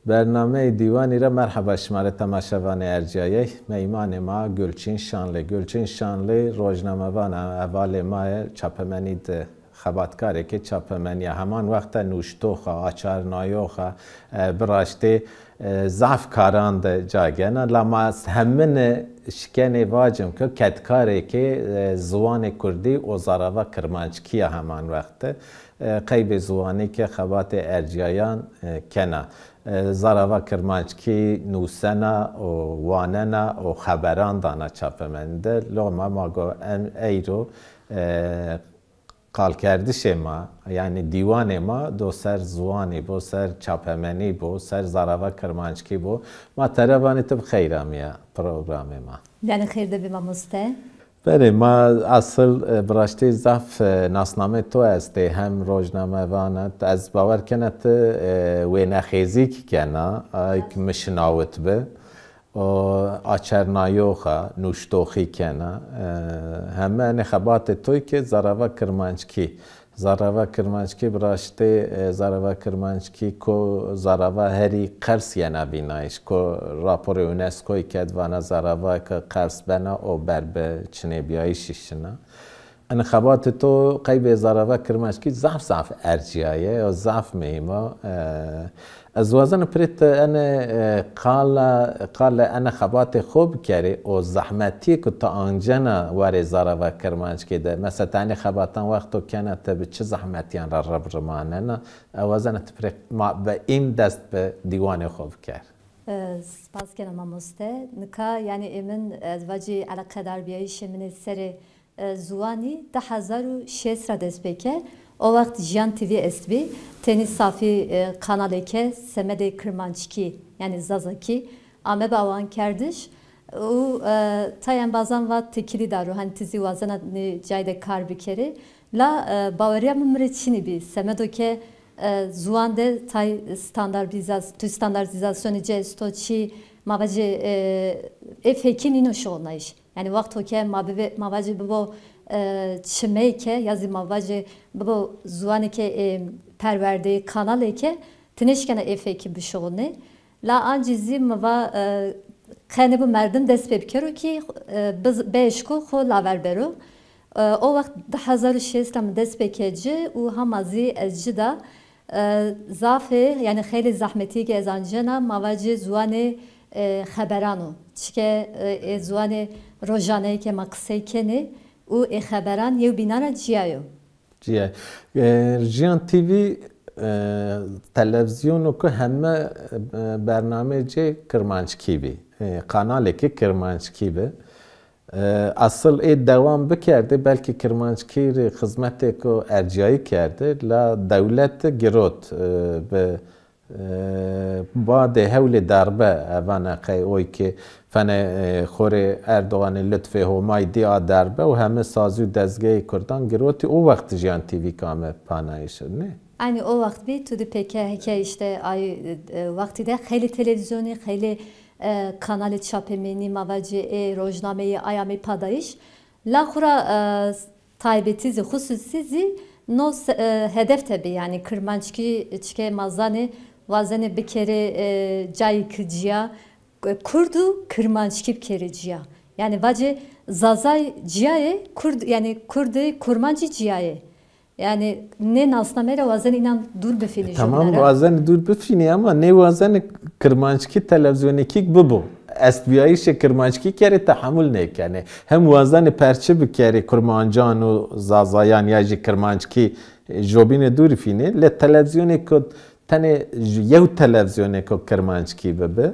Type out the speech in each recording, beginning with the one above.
برنامه دیوانی را مرحبا شماره تماشاوان ارجایی میمان ما گلچین شانلی روزنامه‌وان اول ماه چاپمنید خباتکاری که چاپمنی همان وقت نوشتوخا آچارنایوخا براشته ضعف کاران جاگنا لما همین شکنی واجم که کتکاری که زوان کردی و زاراوا کرمانچکی همان وقت قیب زوانی که خبات ارجایان کنه زاراوا کرمانچکی نوسنا و واننا و خبران دانا چاپمنده لما ماگو ایرو قال کردش ما یعنی دیوان ما دو سر زوانی بو سر چاپمنی بو سر زاراوا کرمانچکی بو ما ترابانی تب خیرامیا پروگرام ما یعنی خیر ده بما مسته بله ما اصل براشتی زف ناسنامه تو است هم روزنامه وانت از باور کنت و نخیزی کنه که مشناوت به آچرنایوخا نوشتوخی کنه همه نخبات توی که زاراوا کرمانچکی براشتی زاراوا کرمانچکی کو زاراوا هری قرص یه بینایش کو راپور یونسکوی کد وانا زاراوا که قرص بنا او بربه چنه بیایشیشنا انخبات تو قیب زاراوا کرمانچکی ضعف ارجیایه و ضعف میما از وزن پرت انا قال انا خبات خوب کردی و زحمتی که تا آنجنا واری زاراوا کرمانچکی ده مثلا تانی خباتان وقتو کنت به چه زحمتیان را رب رمانه نه وزن پرت ما به این دست به دیوان خوب کرد سپاس کنم مسته نکا یعنی من از وجه علاقه در بیایش من سر زوانی 10,600 را دست بکر o vakit Jiyan TV SB tenis safi kanaleke semede Kırmançki yani Zazaki ame bavan kerdiş o tayan bazan va tekili daru hani tizi vazana cayde kar bir kere la Bavaria mümreçini bir semedoke zuande tay standartizasyonu cestoçi mavaci efekin inoş olnayış yani vakit oke mavaci bu çimeyke yazı mavaci bu zuani ke perverde kanal ke tineşkene efeki bir şey ne la ancizi mava kene bu merdim despepkero ki biz beşko xo laver bero o vakit 1006 ram despekeci u hamazi ezcida zafe yani xeyli zahmeti ke ezancena mavaci zuani xaberano çike zuani rojane ke makseyke او خبران یو بیناره جیایو جیان تیوی تلویزیون و که همه برنامه جه کرمانچکی بی کانالی که کرمانچکی بی اصل ای دوام بکرده بلکه کرمانچکی خدمتی که ارجایی کرده لا دولت گروت به بعد حول دربه اوانه اوی که فن خور اردوغان لطفه همای دیا دربه و همه سازو دزگه کردان گروتی او وقت جیان تیوی کامه پانایی شد نه؟ Yani o vakit bir tudu peki işte ay vakti de خیلی televizyonu خیلی kanalı çapemeni mavaci rojnameyi ayami padayış la khura taybetizi hususizi no hedef tabi yani Kırmançki çike mazane vazene bir kere cayıkıcıya kurdu Kırmançki kereciya yani vacı zazay ciyaye kurd yani kurdu kurmancı ciyaye yani ne nasnamere vazen inan dur befini tamam vazen dur befini ama ne vazen Kırmançki televizyoniki bu استبیایش کرمانچکی کاری تحمل نکنه هم وزن پرچه بکاری کرمانجان و زازایان یا جی کرمانچکی جوبین دور فینه ل تلویزیونی که تنه یو تلویزیونی که کرمانچکی ببه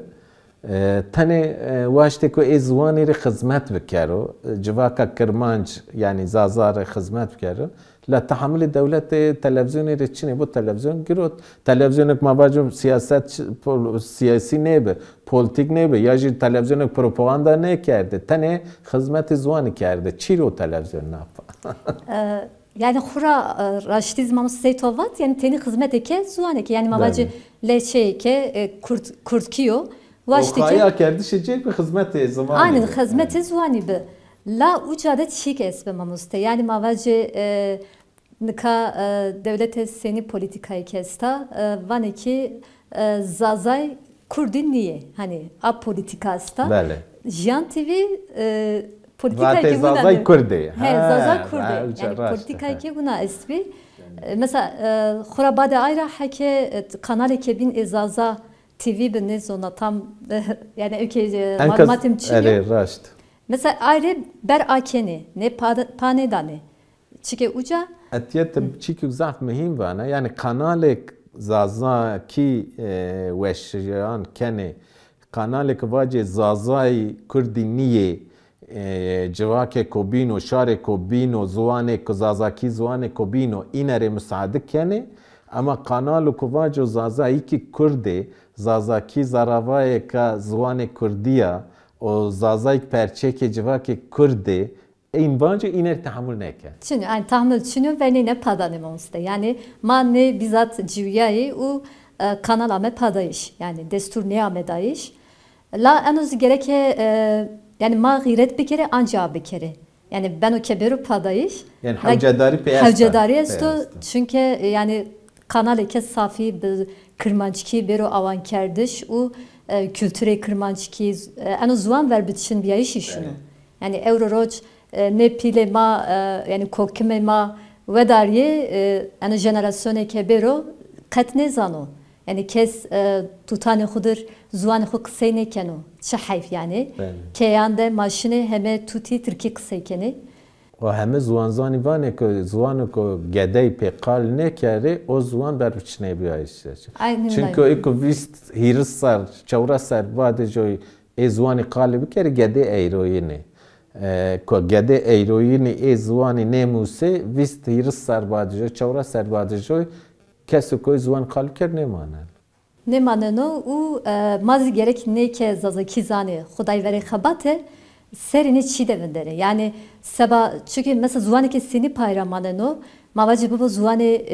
تنه واشته که ازوانی ر خدمت بکارو جواکا کرمانج یعنی زازار خدمت بکارو لا تحمل دولت تلویزیونی ر چینه بو تلویزیون گیرود تلویزیونک مواجب سیاست سیاسی نیبه پلیتیک نیبه یا جی تلویزیونک پروپاگاندا نکرده تنه خدمت زوانی کرده چی رو تلویزیون نفع yani xura raştiz mamı seytovat yani teni hizmet eke zuane ki yani mavacı leçe eke kurtkiyo vaştiki kaya kerdişecek bir hizmet zamanı aynen hizmet zuani be la ucada çik esbe mamuste yani mavacı nika devlete seni politikayı kesta vaneki zazay Kurdin niye? Hani a politikasta. Bale. Jiyan TV politika Vate ki buna. zazay Kurdi. He, zazay Kurdi. Yani politika ki buna esbi. Mesela Xurabade ayra hake kanalı kebin zaza TV bine zona tam yani ülke malumatım çıkıyor. Evet, raşt. Mesela ayrı ber akeni ne panedane. Çünkü uca Etiyet çikük zaf mühim vana. Yani kanalek zaza ki weşyan kene kanalek vace zazay Kurdi niye cevake kobino şare kobino zuane zazaki zuane kobino inere müsaade kene ama kanalu kuvaco zazai ki Kurdi zazaki zaravaya ka zuane Kurdiya o zazai perçeke cevake Kurdi این بانجا اینر تحمل نکرد. Çünkü yani tahmin çünkü ve ne padanım işte. Yani man ne bizzat civiyayı o kanala me padayış. Yani destur ne amedayış. La enuz gereke yani ma gayret bir kere anca bir kere. Yani ben o keberu padayış. Yani havcadari peyasta. Havcadari esto çünkü yani kanal ke safi bir kırmançki bero avan kerdiş o kültüre kırmançki enuz zuan ver bitişin bir işi şunu. Yani Euroroç ne pile ma yani kokme ma vedariye yani jenerasyonu kebero katne zano yani kes tutane xudur zuan xu qseyne keno şahif yani keyande maşine heme tuti Türkiye qseykeni و همه زوان زانی وانه که زوانو که گدای پیقال نکره او زوان بر بچنه بیایش. çünkü eko vist hirsar çavra sar vade joy زوانی قال بکره گدای ایروینه. که گده ایروینی زوانی نموسه وست هیرس سر بادجوی چورا سر بادجوی کسی که زوان قال کرد نمانه. نمانه نو او مازی gerek ne ki zazaki zani Xuday vere xabate serini çi devindere. Yani seba çünkü mesela zuani ki seni payramane no mavacı bu zuani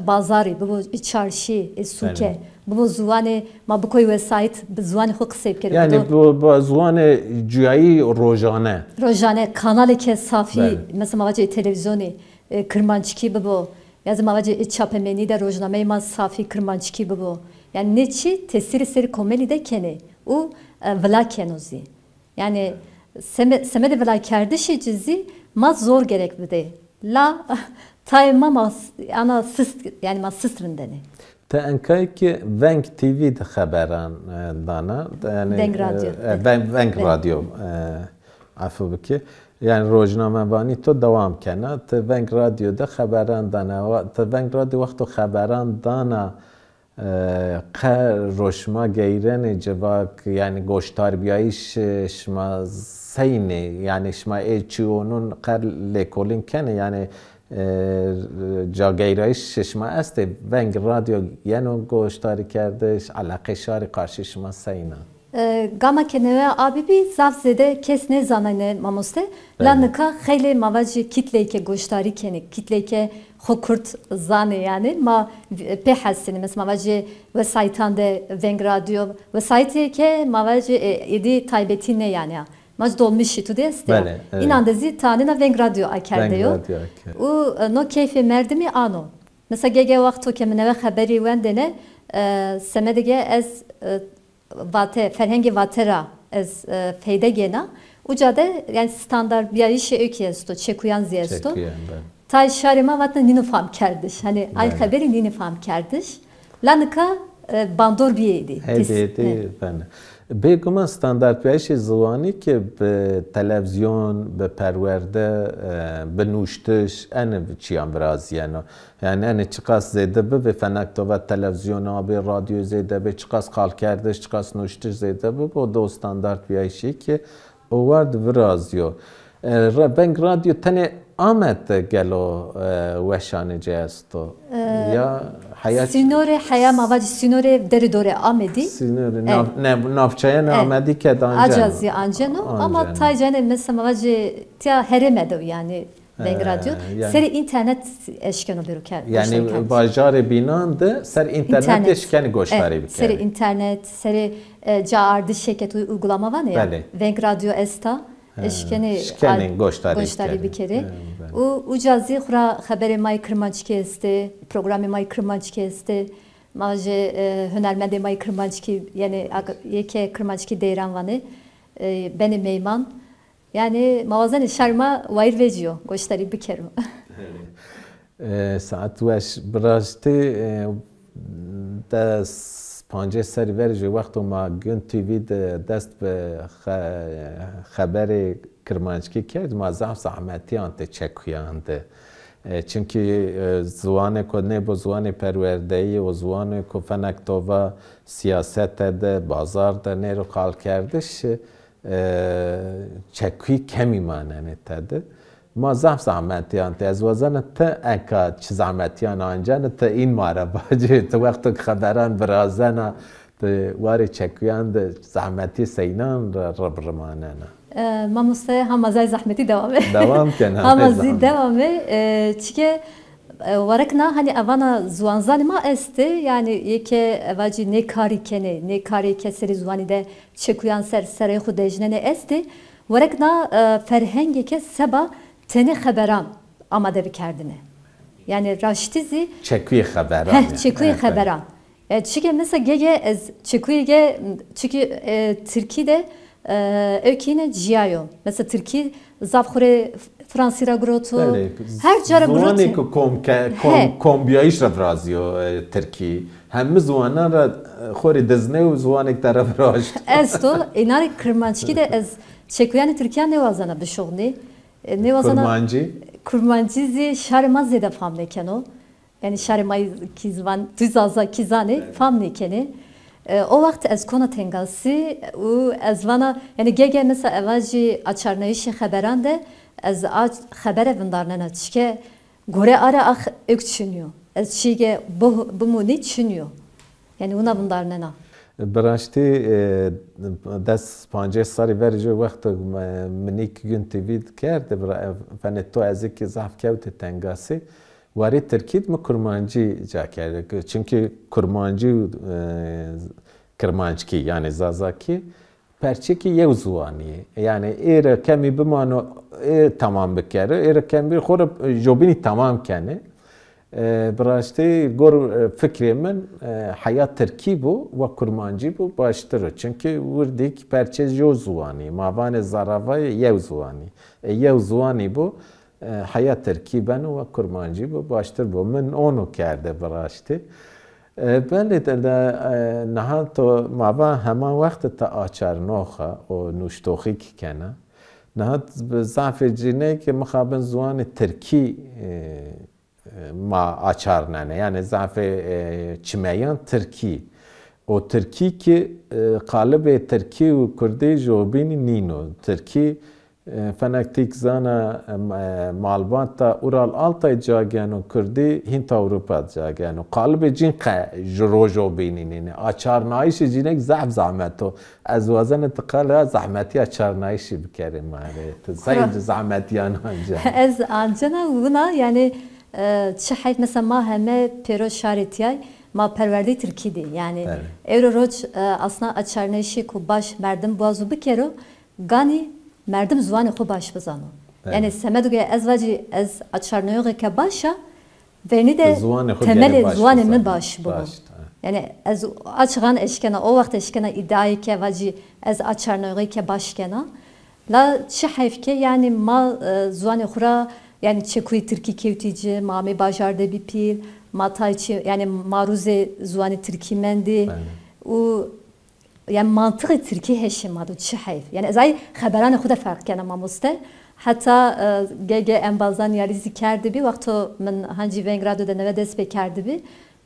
bazari bu çarşı suke bu zuani ma bu koy vesait bu zuani xo qseyb kere. Yani bu zuani cüyayı rojane. Rojane kanalı ke safi mesela mavacı televizyonu kırmançki bu. Yazı mavacı çapemeni de rojname ma safi kırmançki bu. Yani neçi tesiri seri komeli de kene. O vela kenozi. Yani semede vela kerdişi cizi ma zor gerek bir de. La tayma ma ana sist yani ma sistrindene. تا انکایی که ونگ تیوی ده خبران دانا یعنی ونگ رادیو عفو بکی یعنی روزنامه بانی تو دوام کنه تا ونگ رادیو ده خبران دانا تا ونگ رادیو وقت خبران دانا روشما گیرن جواک یعنی گوشتار بیایش شما سینه یعنی شما ایچیونون قر لیکولین کنه یعنی جاگیرایش شما است ونگ رادیو یعنی گوشتاری کردش علاقه شاری قارشی شما سینا Gama keneve abi bir zafzede kes ne zanane mamoste lanıka xeyli mavacı kitleyke goştari kenik kitleyke xokurt zane yani ma pe hasini mesela mavacı vesaytande venk radyo vesayteke mavacı edi taybetine yani maz dolmuş tu deste inandezi tanına venk radyo akerdeyo o no keyfe merdimi ano mesela gege vakto kemine haberi wendene semedege ez vate ferhengi vatera ez feyde gena ucade yani standart bir işe ökesto çekuyan ziyesto tay şarima vatna ninifam kerdiş hani ay haberi ninifam kerdiş lanıka bandor biyedi hedi ben بگم استاندارد پیش زوانی که به تلویزیون به پرورده به نوشتش ان چیان برازیانو یعنی ان چقاس زیده به فنکتو و تلویزیون به رادیو زیده به چقاس قال کردش چقاس نوشتش زیده به دو استاندارد پیشی که اوارد برازیو بنگ رادیو تنه آمد گلو وشانه جاستو یا حیات سینوره حیا مواج سینوره دری دوره آمدی سینوره نافچایا آمدی که دانجا acazı anjano ama taycane mesela mavac tya heremedo yani beng radyo seri internet eşkeno beruker yani bajar binandı ser internet eşkeni goştari bir seri internet seri caardı şirket uygulama var ya beng radyo esta eşkeni goştari bir kere o ucazı xura haberi may kırmançki este programı may kırmançki este mavaji hünermende may Kırmançki yani yeke Kırmançki deyran vanı beni meyman yani mavazan şarma vayr veciyo goştari bikerim. Saat weş birajti dest پانجه سری ورجی وقتی ما گن تیوی دست به خبر کرمانچکی کرد ما زحمتی آنته چکیانده چونکی زوانه که نه با زوانه پروردهی و زوانه که فنک تووا سیاست ده بازار ده نه رو خال کردش چکی کمی ماننه تده ما زحمتیان ته از وزن ته اکا چه زحمتیان آنجا ته این ماره باجه تو وقت خبران برازنا ته واری چکیان ده زحمتی سینان رب رمانه ما مسته هم ازای زحمتی دوام کنه هم ازی دوامه چیکه ورکنا hani avana zuanzani ma este yani yeke evaji ne kari kene ne kari keseri zuani de çekuyan ser xudejne ne este ورکنا فرهنگی که سبا تنی خبران آماده بکردنه یعنی راشتیزی چکوی خبران چکوی خبران çünkü mesela gege çekuyge çünkü Türkiye'de ökine cihayo mesela Türkiye zavxure Fransira grotu her cara grotu zuani ko kombiyayış razio Türkiye hem zuanan ra xori dizne u zuanik taraf raşt esto inari Kırmançki de ez çekuyani Türkiye ne vazana bişogni ne vazana Kurmancı şarmaz zede famne keno yani şarmay kizvan düzaza kizane famne kene o vakit ez kona tengasi u ez vana yani gege mesela evaji açarnayışı haberan de ez haber evindarnana çike gore ara ah ökçünüyor ez çige bu muni çünüyor yani una bundarnana براشتی دست پنجه سالی ورجو وقت منیک گن تیوید کرد فنی تو از کی ضعف کردی تنگاسی واری ترکید م کرمانجی جا کرد çünkü کرمانچکی yani zazaki perçeki yevzuani yani kemi bimano tamam bekere kemi xorb jobini tamam kene براشتی گور فکری من حیات ترکی بو و کرمانجی بو باشتره چونکه وردیک پرچه جو زوانی ماوان زاراوای یو زوانی بو حیات ترکی بن و کرمانجی بو باشتر بو من اونو کرده براشتی بله نه تو ماوان همان وقت تا آچار نوخه و نوشتوخی که کنه نه ضعف جینه که مخابن زوان ترکی ما açar nene yani zafe çimeyan Türkiye o Türkiye ki kalıbe Türkiye ve Kürdi jobini nino Türkiye fenaktik zana malbata Ural Altay jagano Kürdi Hint Avrupa jagano kalıbe cin jobini nene açar nayişi cinek zahmeto az wazan tıkala zahmeti açar nayişi bikerim mare sayın zahmetiyan anca az ancana buna yani çi hayt mesela ma heme pero şaritiyay ma perverdi Türkiye'di yani Euroroç aslında açarneşi ku baş merdim boğazı bikero gani merdim zuani ku baş bazano yani semeduge ezvaci ez açarneyoge ke başa veni de temeli zuani mi baş bu yani ez açıgan eşkena o vakit eşkena iddiayı ke vaci ez açarneyoge ke başkena la çi hayfke yani ma zuani khura yani çekuy Türkiye kevtici, mami bajarda bir pil, matayçı yani maruze zuani Türkiye mendi. O yani mantığı Türkiye heşemadı çihayf. Yani zay haberan xuda fark kana mamuste. Hatta gege en bazan yari zikerdi bir vakti men hangi Vengrado'da neve despekerdi bir.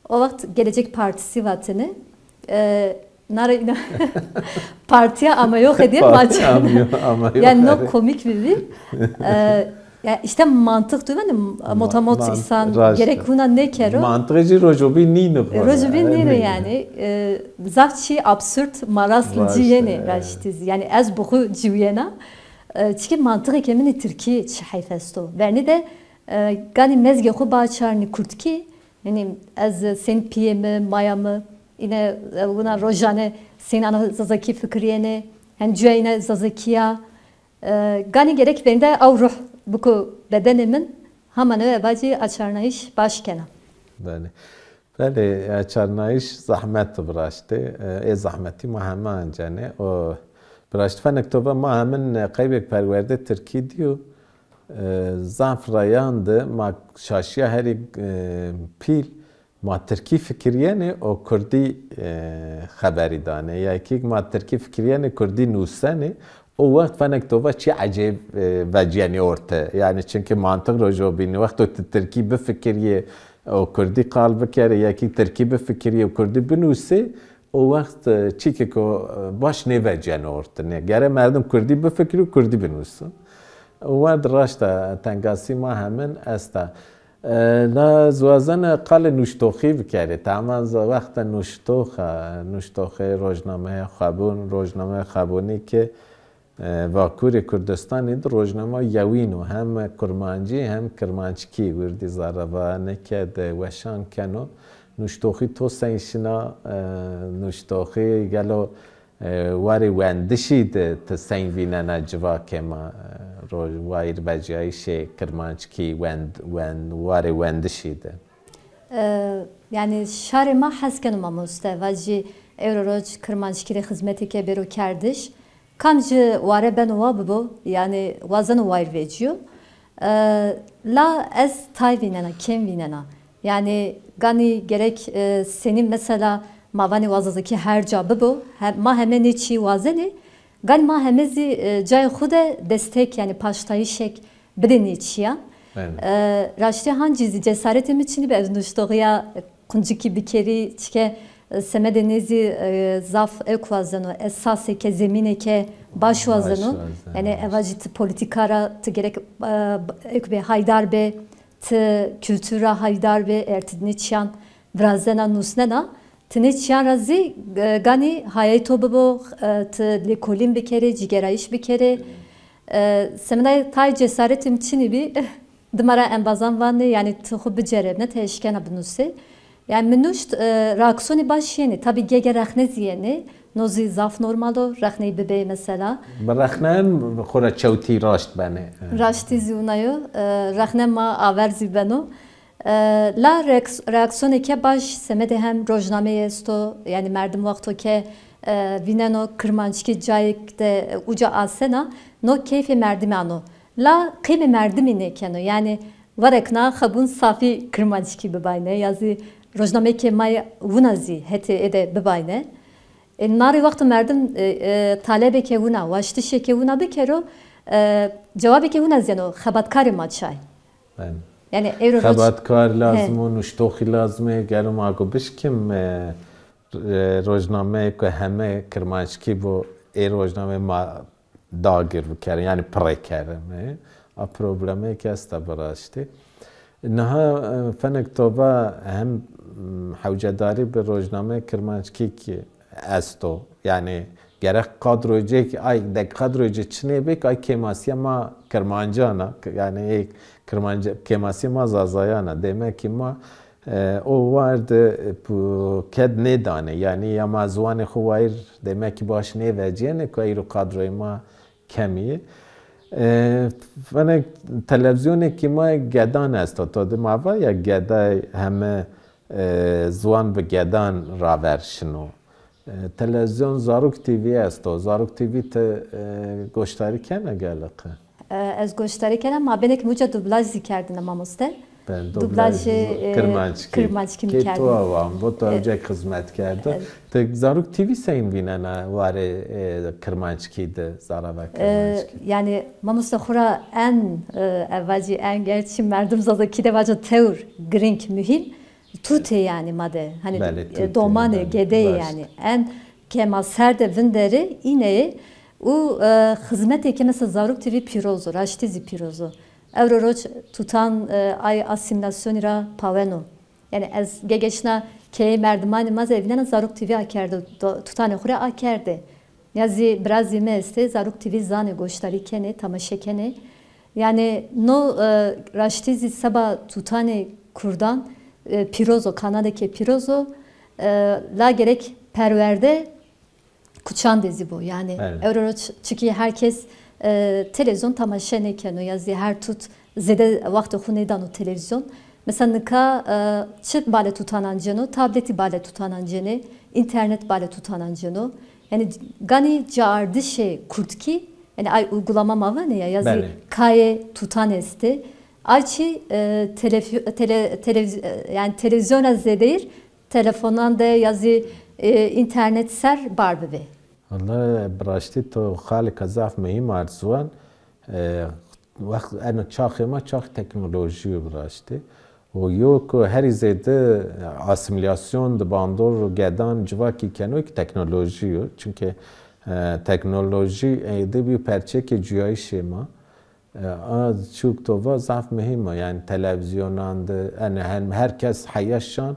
O vakit Gelecek Partisi vatını nara partiye ama yok ediyor maç. Yani no komik bir ya işte mantık diyor yani motamot insan gerek buna ne kero mantıcı rojobi nino yani zavçi absürt maraslıcı yeni raştiz yani az buğu civiyena çünkü mantığı kemini Türkiye çihayfesto verni de gani mezge xu bağçarni kurtki yani az sen piyemi mayamı yine buna rojane sen ana zazaki fikriyene yani cüyene zazakiya gani gerek verni de av ruh bu bedenimin hemen evvelce açarnayış başkena. Böyle. بله چرنایش زحمت براشته ای زحمتی ما همه انجانه و براشت فنک تو ما همین قیبک پرورده ترکی دیو زعف رایانده ما شاشیا هری پیل ما ترکی فکریانه و کردی خبری دانه یا کی ما ترکی فکریانه کردی نوسانه o وقت فنک تو چی عجیب وجیانی orta yani çünkü mantık rojo bini وقت تو ترکی بفکریه او کردی قال بکره یا کی ترکی بفکریه و کردی بنوسه o وقت چی که باش نه وجیانی orta نه گره مردم کردی بفکری و کردی بنوسه o وقت راشته تنگاسی ما همین است لا زوازن قال نوشتوخی بکره تمام وقت نوشتوخه روزنامه خابونی که واکوری کردستانی در روزنامه یوینو هم کرمانجی هم کرمانچکی وردی زاربا نکد وشان کنو نوشتوخی تو سینشنا نوشتوخی گلو واری وندشید تسین ویننا جوا کما وایر بجایش کرمانچکی واری وندشید yani şari ma hasken mamuste vaji Euroroç Kırmançkiri hizmeti ke beru kerdiş kamcı vare ben bu yani vazan vair veciyo la ez tay vinena kem vinena yani gani gerek senin mesela mavani vazadaki her cabı bu ma hemen içi vazeni gani ma hemezi cay xude destek yani paştayı şek bidin içiyan Raşti hancizi cesaretim için bir nuştoğuya kunciki bir kere çike semedenizi zaf ekvazano esas ke zemine ke başvazano yani evacit politikara te gerek ekbe haydar be te kültüra haydar be ertidniçyan vrazena nusnena tniçyan razi gani hayato babo te lekolim bir kere cigeraiş bir kere semede tay cesaretim için bir Dımara en bazan vanne yani tuhu bicerebne teşken abnusi. Yani minuşt reaksiyonu baş yeni. Tabi gege rahne ziyeni. Nozi zaf normalo rahne bebe mesela. Rahnen khora çavti raşt bane. Raşti ziyunayo. Rahne ma averzi beno. La reaksiyonu ke baş semede hem rojnameye sto yani merdim vakto ke vineno kırmançki cayik de uca asena no keyfi merdimano. La kıyme merdimine keno yani varekna xabun safi kırmançki bebayne yazı rojname ke may vunazi hete ede bebayne nari vakti merdim talebe ke vuna vaşti şeke vuna bekero cevabı ke vuna zeno xabatkari maçay yani euro xabatkar lazım o nuştoxi lazım gelum ago bişkim rojname ke heme kırmançki bu rojname ma dagir bikere yani prekerme a problemi ki است براشتی نه فنک توبه هم حوجداری به روزنامه کرمانشکی کی استو yani gerek kadrocu ki ay de kadrocu çne bek ay kemasiye ma kermancana yani kermancı kemasiye ma zazayana demek ki ma o vardı bu ked ne dane yani ya mazvan xuayr demek ki baş ne vecene ki ayro kadroy ma kemiye فنک تلویزیونی که ما گدان است تا دماغ یا گدا همه زوان به گدان راورشنو تلویزیون زاروک تیوی است زاروک تیوی ت گوشتاری کنه گلقه از گوشتاری کنم ما بینک موجا دوبلاژ کردن ماموسته دوبلاژ کرمانچکی می‌کردم که تو آوام با تو اوجه خدمت کرده ت زاروک تیوی سین بینن واره کرمانچکی ده زارا کرمانچکی yani mamusta xura en evvelci en gerçi merdim zaza ki de vaca teur grink mühim tute yani made hani domane gede yani en kema serde vinderi ineyi o hizmet ki mesela zaruk TV pirozo raştizi pirozo Euroroç tutan ay asimilasyonira paveno yani ez gegeçna ke merdimani maz evinden zaruk TV akerdi tutan xura akerdi yazı biraz yemeste zaruk TV zane goştari kene tamaşekene yani no raştizi saba tutane kurdan pirozo Kanada'daki pirozo la gerek perverde kuçan dezi bu yani Euroroç çünkü herkes televizyon tamaşene keno yazı her tut zede vakti xunedan o televizyon Mesela nika çıt bale tutanancını, tableti bale tutanancını, internet bale tutanancını. Yani gani cardı şey kurtki, yani ay uygulama mava ne ya yazı kaye tutan esti. Ayçi yani televizyon zedeyir, telefondan da yazı internet ser barbe. Allah براشتی تو خالق زاف مهم ارزوان وقت انا چاخه ما چاخ تکنولوژی براشتی و یو که هری زده اسیمیلاسیون د باندور رو گدان جواکی کنو که تکنولوژیو چونکه تکنولوژی ایده بی پرچه که جویای شما از چوک تو و زاف مهمه یعنی تلویزیونان ده herkes حیاشان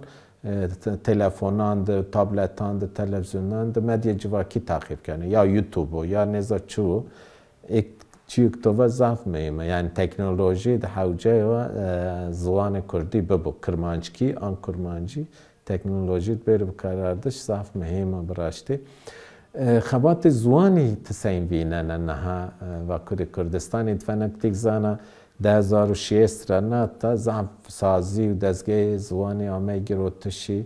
telefondan da, tablettan da, televizyondan da medya civaki takip کنه یا یوتیوب یا نزا چو چیک تو و ضعف میمه یعنی تکنولوژی ده حوجه و زبان کردی ببو کرمانچکی آن کرمانچی تکنولوژی بر بکاردش ضعف مهمه براشته خبات زوانی تسین وینن انها و کردستان اتفنک تگزانا 2006 رنا تا ضعف سازی و دزگه زوانی آمه گروتشی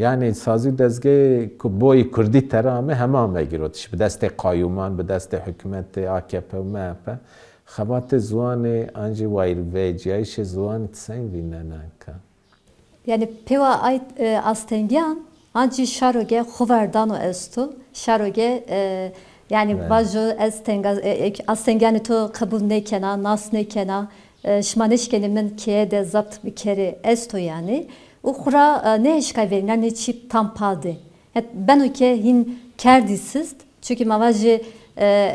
یعنی سازی دزگه که بوی کردی ترامه همه آمه گروتشی به دست قایومان به دست حکومت AKP و MHP خبات زوانی انجی وایر ویجیایش زوانی تسین ویننن که yani peva ay astengian anci şaroge xuverdano estu şaroge yani bazı astengiani to kabul ne kena nas ne kena şmaneş kelimin kiye de zapt bir kere estu yani ukhra ne işkay verilen ne çip tampade ben o ke hin kerdisiz çünkü mavajı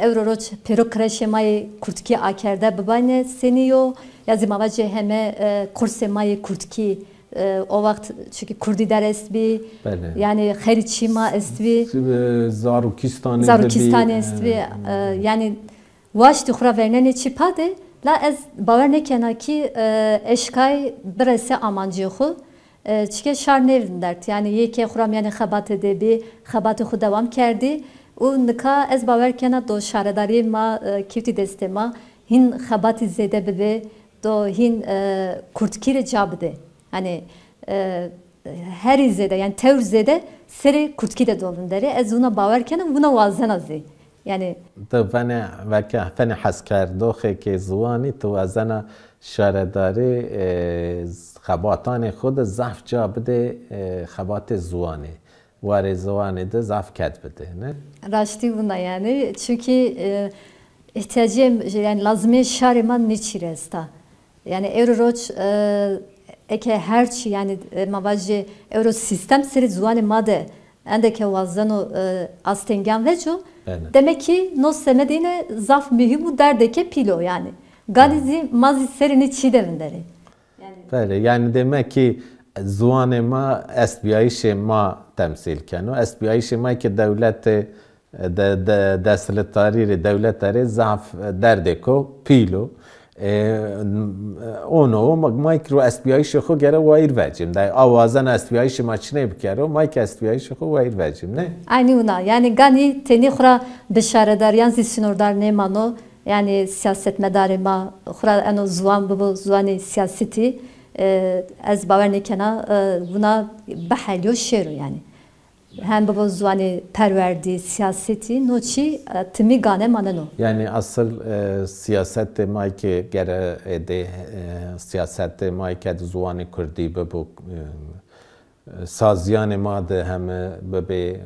Euroroç perokraşemayı kurtki akerde babane seniyo yazı mavajı heme kursemayı kurtki o vakit çünkü Kurdi derest bir yani Heriçima estvi Zarukistan estvi yani vaş tıkra verne çipade la ez baver ne kena ki eşkay birese amancı xu çünkü şar nevrin dert yani yeke xuram yani xabat edebi xabatı xu devam kerdi o nika ez baver kena do şaredari ma kifti destema hin xabat zede bebe do hin kurtkire cabde hani her izede yani tevzede seri kurtki de dolun deri ez ona baverken buna vazen azı yani تو فن حسکر دوخه که زوانی تو ازنا شارداری خباتان خود ضعف جا بده خبات زوانی واره زوانی de ضعف کد بده نه Raşti buna yani çünkü ihtiyacı yani lazım şariman niçiresta yani Euroroç eke herçi yani mavajı euro sistem seri zuani made endeke vazano astengan veco demek ki no semedine zaf mühimu derdeke pilo yani galizi mazi serini çidevinderi yani demek ki zuani ma SBI'şe ma temsil keno SBI'şe ma ki devlet devletleri devletleri zaf derdeko pilo اونو مایک رو اسپیایش خو گره وایر وجیم در آوازن اسپیایش ماچنه بکره مایک اسپیایش خو وایر وجیم نه aynı ona yani gani teni khura beşaredar yani sinordar ne mano yani siyaset medarima khura eno zuan bu zuani siyaseti az baver ne kena buna bahaliyo şer yani hem bu zuani perverdi siyaseti noçi timi gane maneno. Yani asıl siyaset mayke gere de siyaset mayke zuani Kurdi bu sazyan ma de hem be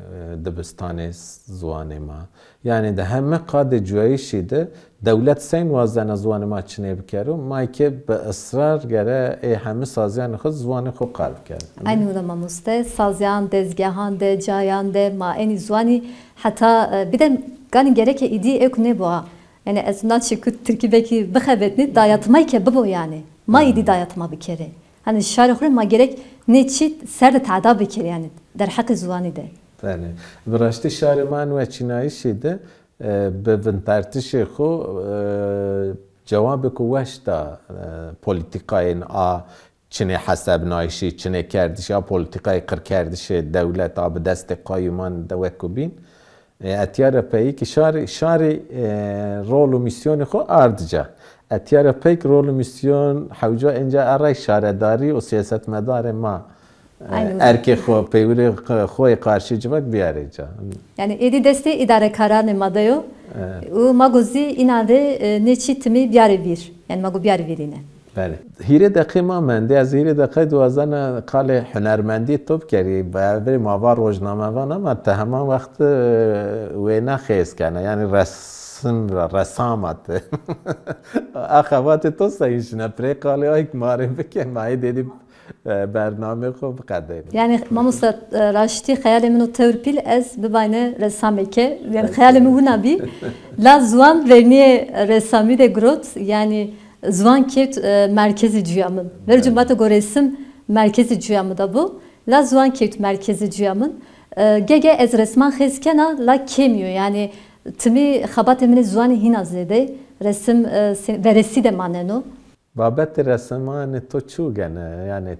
dibistane zuani ma. Yani de hem qad cüyişi de devlet sen vazana zuani ma çine bikero mayke be ısrar gere hem sazyan xuz zuani xo qalb ker. Aynı da mamuste sazyan dezgahan de cayan de ma eni zuani hatta bir de gani gereke idi ek ne bu yani azından çıkıp Türkiye'deki bixebetni dayatmayı ke bu yani ma idi dayatma bir kere hani şarihre ma gerek ne çit serde tada bir kere yani der hakkı zuani de. Yani براشتی شهرمان و چینایی شده به ونترتش خو جواب کوش دا پلیتیکای آ چنه حساب نایشی چنه کردش یا پلیتیکای کر کردش دولت آب دست قایمان دوکوبین اتیار پی که شاری رول و میسیون خو اردجا اتیار پی که رول و میسیون حوجا اینجا ارای شارداری و سیاست مدار ما ارکی خو پیوری خوی قارشی جوک بیاره جا yani edi deste idare karar ne madayo o magozi inade ne çitmi biare bir yani mago biare virine. بله هیره دقیقه ما منده از هیره دقیقه دوازن قال هنرمندی توپ کردی برای ماوار روزنامه وانه ما تهمان وقت وینا خیز کنه یعنی رسامت اخوات تو سایش نپره قالی های ماره بکن مایی دیدی برنامه خوب قدر yani mamusta raşti hayalimin o teorpil ez bibane resameke yani hayalimi huna bi la zuan verniye resami de grot yani Zvan Kevt merkezi cüyamın. Ver cümbata goresim merkezi cüyamı da bu. La Zvan Kevt merkezi cüyamın. Gege ez resman xezkena la kemiyor. Yani timi xabat emine zvanı hina zede. Resim veresi de maneno. بابت رسمان تو چو گنه یعنی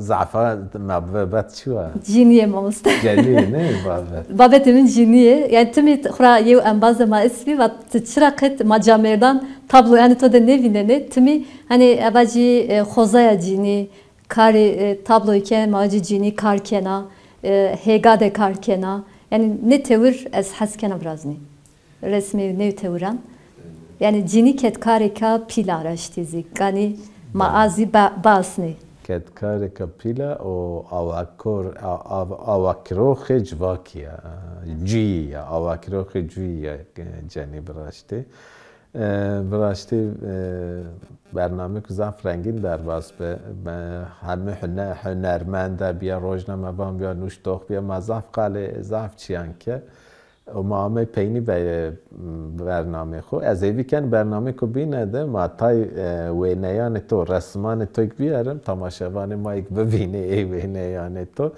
زعفا مبابت چوه Ciniye mamusta. جدی نه بابت Babet emin ciniye. Yani timi xura yev embazda ma ismi ve çıraket macamerdan tablo yani to de ne vinene timi hani abaci xozaya cini kari tablo iken maci cini karkena hegade karkena yani ne tevir ez haskena brazni. Resmi ne teviran. Yani cini ketkareka pil araştizi. Yani maazi basni. ketkareka pila o avakrox jvakiya jiya avakrox jiya جنی براشتی برنامه که زعف رنگین در باز به همه هنرمند بیا روزنامه وان بیا نوشتوخ بیا مزاف قاله زعف چیان که و ما همه پینی به برنامه خو از ایوی کن برنامه کو بینده ما تای وینیان تو رسمان تو یک بیارم تماشاوان ما یک ببینه ای وینیان تو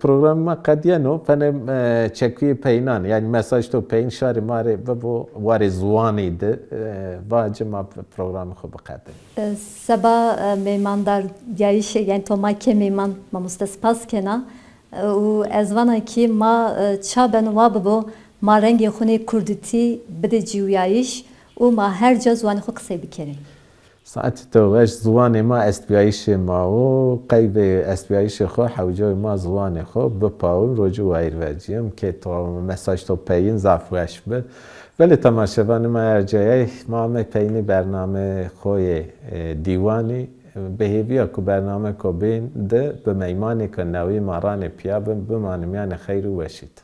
program ما قدیانو پنه چکوی پینان یعنی مساج تو پین شاری ماره ببو واری زوانی ده واجه ما program خو بقدر Sabah meymandar yayışı yani tomake meyman mamusta spas kena و از وانه کی ما چا بنوا ببو ما رنگ خونه کردتی بده جویایش و ما هر جا زوان خو قصه بکریم ساعت توش زوان ما استبیایش ما و قیب استبیایش خو حوجای ما زوان خو بپاون رجوع ویر وجیم که تو مساج تو پین زافوش به ولی تماشاوان ما ارجایی ما هم پینی برنامه خوی دیوانی بهیویا که برنامه کو بین ده به میمانی که نوی ماران پیا بمانم یعنی خیر و وشید